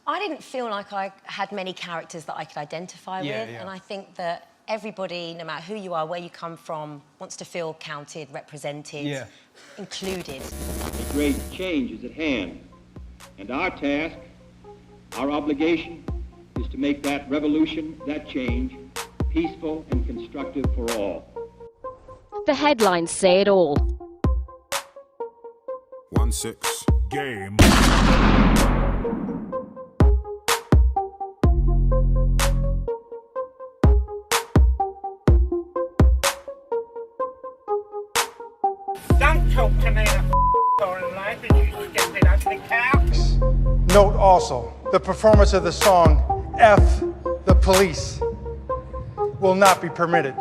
I didn't feel like I had many characters that I could identify with, and I think that everybody, no matter who you are, where you come from, wants to feel counted, represented, included. A great change is at hand, and our task, our obligation, is to make that revolution, that change, peaceful and constructive for all. The headlines say it all. 1-6 game. Don't talk to me in life, you stupid ugly cows. Note also, the performance of the song F the Police will not be permitted.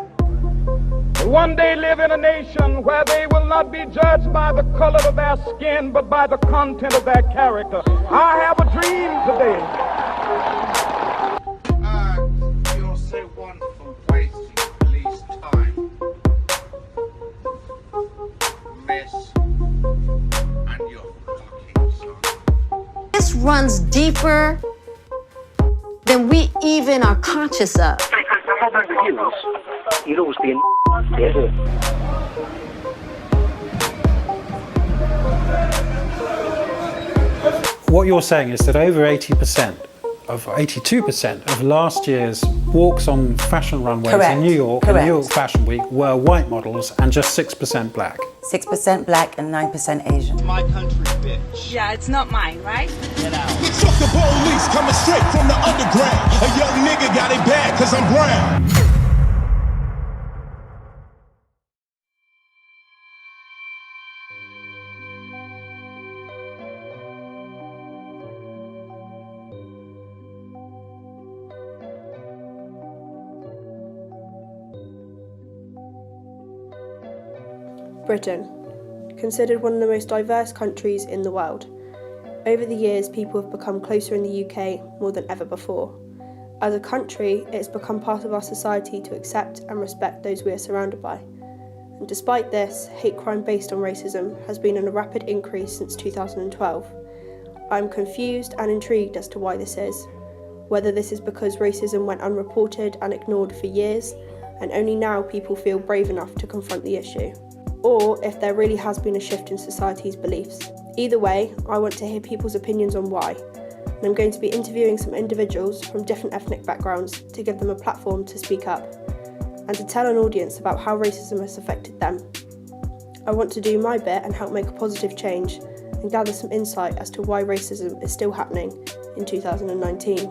One day live in a nation where they will not be judged by the color of their skin, but by the content of their character. I have a dream today. You're so wonderful wasting police time. Miss, and your fucking son. This runs deeper than we even are conscious of. You'd always be in What you're saying is that over 82% of last year's walks on fashion runways in New York, in New York Fashion Week, were white models and just 6% black. 6% black and 9% Asian. My country, bitch. Yeah, it's not mine, right? Get out. We took the police coming straight from the underground. A young nigga got it bad cause I'm brown. Britain, considered one of the most diverse countries in the world. Over the years, people have become closer in the UK more than ever before. As a country, it's become part of our society to accept and respect those we are surrounded by. And despite this, hate crime based on racism has been in a rapid increase since 2012. I'm confused and intrigued as to why this is. Whether this is because racism went unreported and ignored for years, and only now people feel brave enough to confront the issue. Or if there really has been a shift in society's beliefs. Either way, I want to hear people's opinions on why, and I'm going to be interviewing some individuals from different ethnic backgrounds to give them a platform to speak up, and to tell an audience about how racism has affected them. I want to do my bit and help make a positive change, and gather some insight as to why racism is still happening in 2019.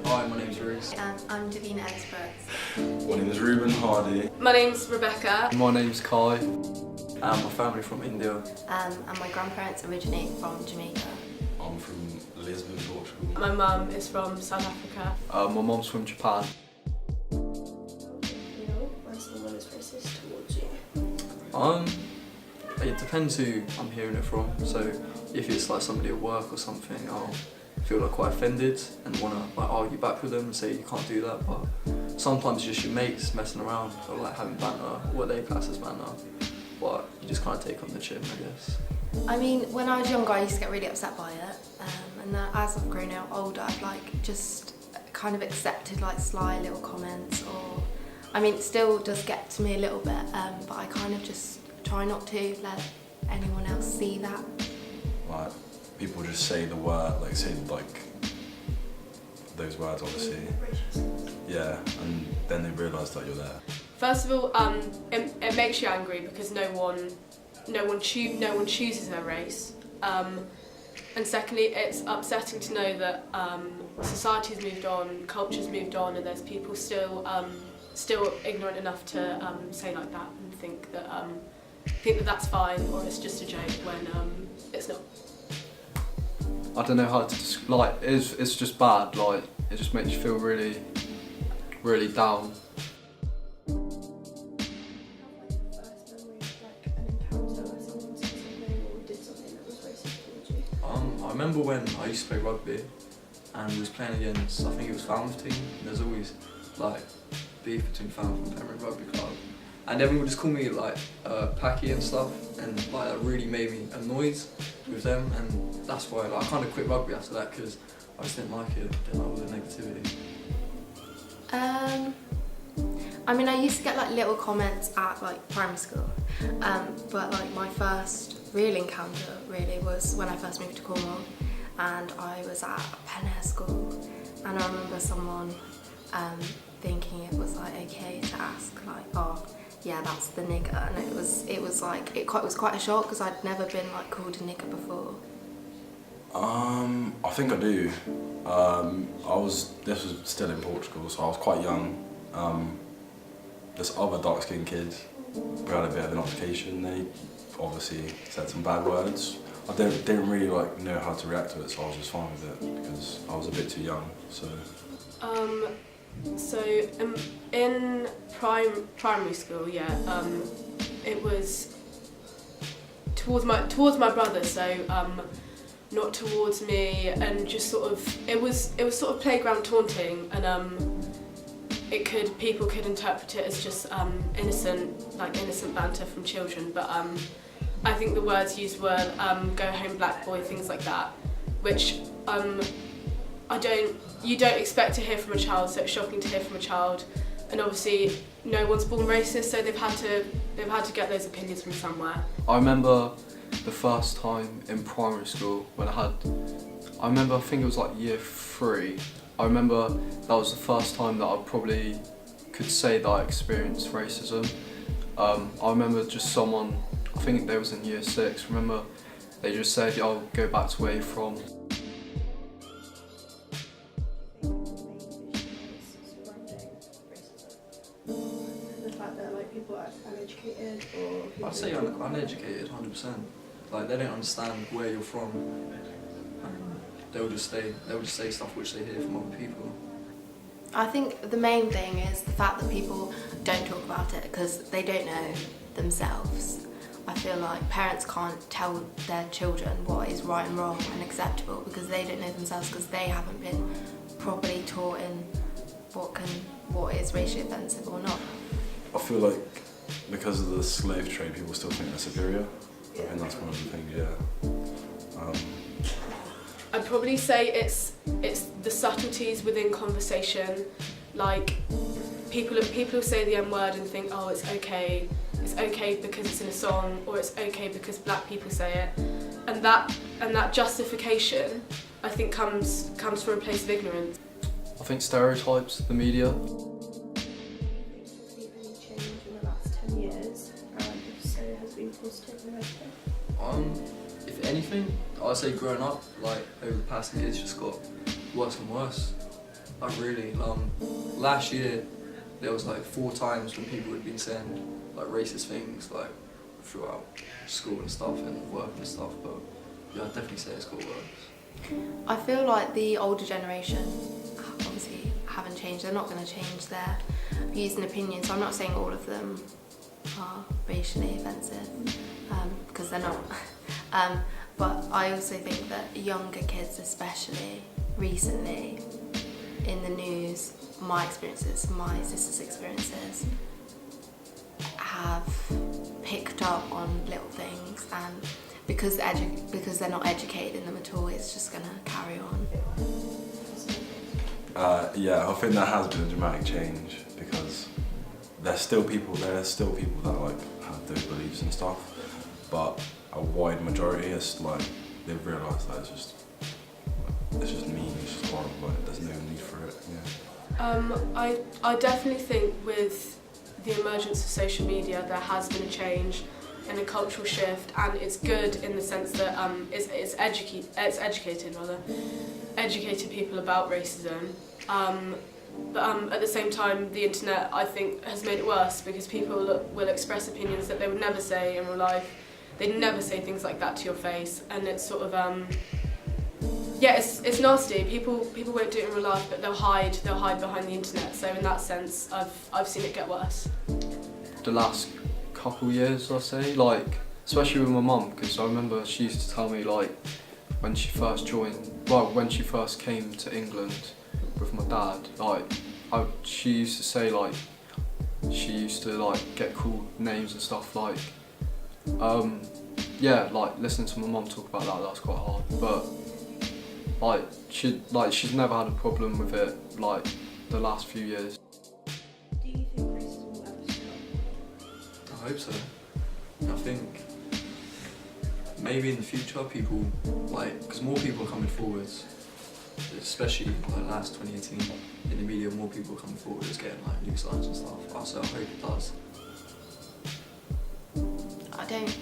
Hi, my name's Reese. I'm Davina Experts. My name is Ruben Hardy. My name's Rebecca. My name's Kai. My family from India. And my grandparents originate from Jamaica. I'm from Lisbon, Portugal. My mum is from South Africa. My mum's from Japan. When someone is racist towards you? It depends who I'm hearing it from. So if it's like somebody at work or something, I'll feel like quite offended and want to like argue back with them and say you can't do that. But sometimes just your mates messing around or like having banter, what they class as banter. But you just kind of take on the chin, I guess. I mean, when I was younger, I used to get really upset by it, and as I've grown out older, I've like just kind of accepted like sly little comments, or I mean, it still does get to me a little bit, but I kind of just try not to let anyone else see that. Like people just say the word, like say like those words, obviously. Yeah, and then they realise that you're there. First of all, it makes you angry because no one chooses their race. And secondly, it's upsetting to know that society's moved on, culture's moved on, and there's people still ignorant enough to say like that and think that think that that's fine or it's just a joke when it's not. I don't know how to like. It's just bad. Like it just makes you feel really, really down. I remember when I used to play rugby and we was playing against, I think it was Falmouth team, and there's always like beef between Falmouth and Pembroke Rugby Club. And everyone would just call me like Packy and stuff, and like that really made me annoyed with them, and that's why like, I kind of quit rugby after that because I just didn't like it, didn't like all the negativity. I mean, I used to get like little comments at like primary school, but like my first real encounter really was when I first moved to Cornwall, and I was at Penhare School, and I remember someone thinking it was like okay to ask like, oh yeah, that's the nigger, and it was like it was quite a shock because I'd never been like called a nigger before. I think I do. This was still in Portugal, so I was quite young. This other dark-skinned kid, we had a bit of an altercation. They obviously said some bad words. I didn't really like know how to react to it, so I was just fine with it because I was a bit too young. So in primary school, yeah, it was towards my brother, so not towards me, and just sort of it was sort of playground taunting, and people could interpret it as just innocent banter from children, but I think the words used were go home black boy, things like that, which you don't expect to hear from a child, so it's shocking to hear from a child, and obviously no one's born racist, so they've had to get those opinions from somewhere. I remember the first time in primary school when I think it was like year 3. I remember that was the first time that I probably could say that I experienced racism. I remember just someone, I think they was in year 6, remember they just said, "I'll go back to where you're from." The fact that like people are uneducated or I'd say uneducated, 100%. Like they don't understand where you're from. They'll just say stuff which they hear from other people. I think the main thing is the fact that people don't talk about it because they don't know themselves. I feel like parents can't tell their children what is right and wrong and acceptable because they don't know themselves, because they haven't been properly taught in what is racially offensive or not. I feel like because of the slave trade, people still think they're superior. I think that's one of the things, yeah. I'd probably say it's the subtleties within conversation, like people say the N-word and think, oh, it's okay because it's in a song, or it's okay because black people say it, and that justification I think comes from a place of ignorance. I think stereotypes, the media. Have you seen any change in the last 10 years? If so, has been positive or negative? If anything, I'd say growing up, like over the past years, just got worse and worse. Like really, last year there was like 4 times when people had been saying like racist things like throughout school and stuff and work and stuff. But yeah, I'd definitely say it's got worse. I feel like the older generation obviously haven't changed. They're not going to change their views and opinions. So I'm not saying all of them are racially offensive because they're not. But I also think that younger kids, especially recently in the news, my experiences, my sister's experiences, have picked up on little things, and because they're not educated in them at all, it's just going to carry on. Yeah, I think that has been a dramatic change because there's still people that like have those beliefs and stuff, but a wide majority is like they've realised that it's just mean, it's just horrible, like there's no need for it. Yeah. I definitely think with the emergence of social media there has been a change and a cultural shift, and it's good in the sense that it's educated people about racism. But at the same time, the internet, I think, has made it worse because people will express opinions that they would never say in real life. They'd never say things like that to your face, and it's sort of yeah, it's nasty. People won't do it in real life, but they'll hide behind the internet. So in that sense, I've seen it get worse. The last couple years, I'll say, like especially with my mum, because I remember she used to tell me like when she first came to England with my dad, like she used to say like she used to like get called names and stuff like yeah, like listening to my mum talk about that was quite hard, but like she's never had a problem with it like the last few years. Do you think racism will ever stop? I hope so. I think maybe in the future people, like, because more people are coming forwards, especially like last 2018 in the media, more people are coming forward, it's getting like news lines and stuff. So I hope it does. I don't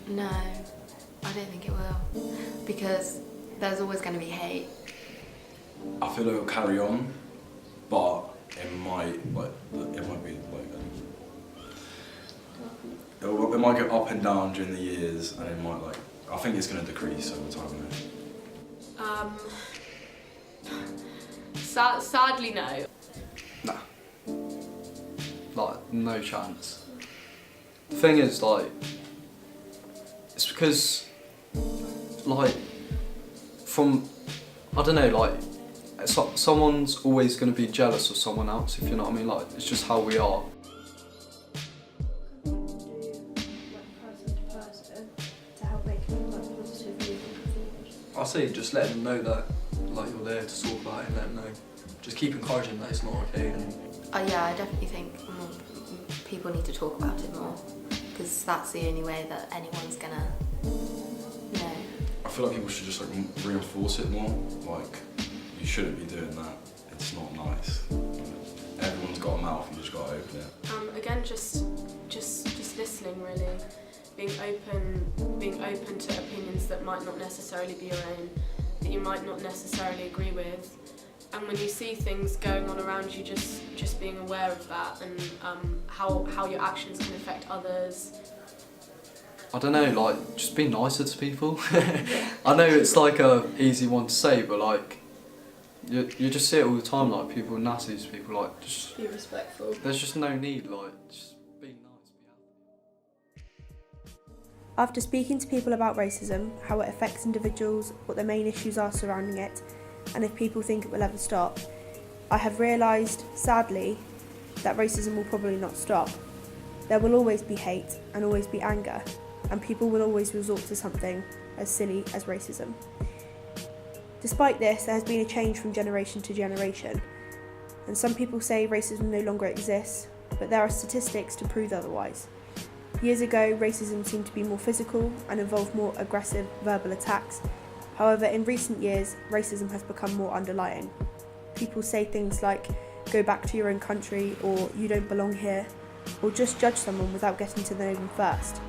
know. I don't think it will, because there's always going to be hate. I feel it will carry on, but it might be like it might go up and down during the years, and it might like I think it's going to decrease over time. Sadly, no. Nah. Like, no chance. The thing is, like, it's because, like, I don't know, like, someone's always going to be jealous of someone else, if you know what I mean, like, it's just how we are. I say just let them know that like you're there to talk about it and let them know. Just keep encouraging that it's not okay. Yeah, I definitely think people need to talk about it more, because that's the only way that anyone's gonna know. I feel like people should just like reinforce it more. Like, you shouldn't be doing that. It's not nice. Everyone's got a mouth. You just got to open it. Again, just listening really. Being open to opinions that might not necessarily be your own, that you might not necessarily agree with, and when you see things going on around you, just being aware of that and how your actions can affect others. I don't know, like just be nicer to people. I know it's like a easy one to say, but like you just see it all the time, like people nasty to people, like just be respectful. There's just no need, like just. After speaking to people about racism, how it affects individuals, what the main issues are surrounding it, and if people think it will ever stop, I have realised, sadly, that racism will probably not stop. There will always be hate and always be anger, and people will always resort to something as silly as racism. Despite this, there has been a change from generation to generation, and some people say racism no longer exists, but there are statistics to prove otherwise. Years ago, racism seemed to be more physical and involved more aggressive verbal attacks. However, in recent years, racism has become more underlying. People say things like, go back to your own country, or you don't belong here, or just judge someone without getting to know them first.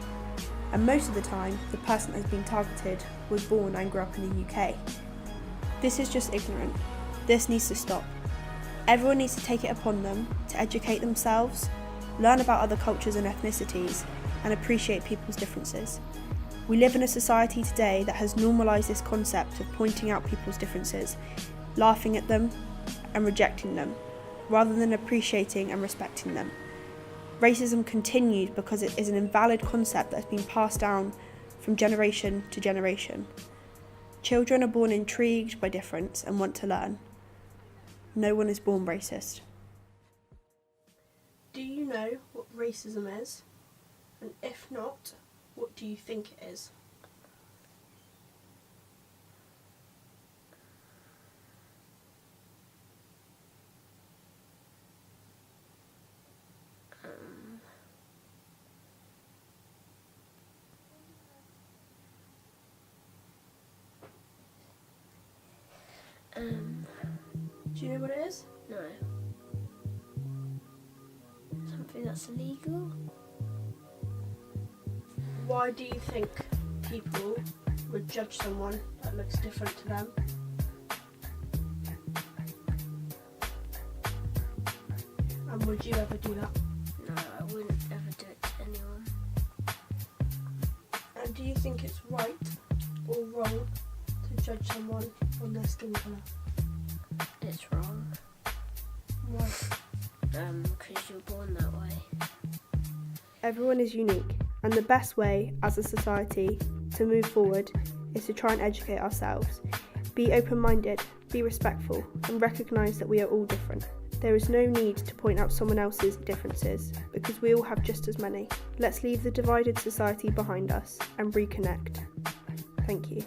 And most of the time, the person that has been targeted was born and grew up in the UK. This is just ignorant. This needs to stop. Everyone needs to take it upon them to educate themselves, learn about other cultures and ethnicities, and appreciate people's differences. We live in a society today that has normalised this concept of pointing out people's differences, laughing at them and rejecting them, rather than appreciating and respecting them. Racism continues because it is an invalid concept that has been passed down from generation to generation. Children are born intrigued by difference and want to learn. No one is born racist. Do you know what racism is? And if not, what do you think it is? Do you know what it is? No. Something that's illegal. Why do you think people would judge someone that looks different to them? And would you ever do that? No, I wouldn't ever do it to anyone. And do you think it's right or wrong to judge someone on their skin colour? It's wrong. Why? Because you're born that way. Everyone is unique, and the best way as a society to move forward is to try and educate ourselves. Be open-minded, be respectful, and recognise that we are all different. There is no need to point out someone else's differences, because we all have just as many. Let's leave the divided society behind us and reconnect. Thank you.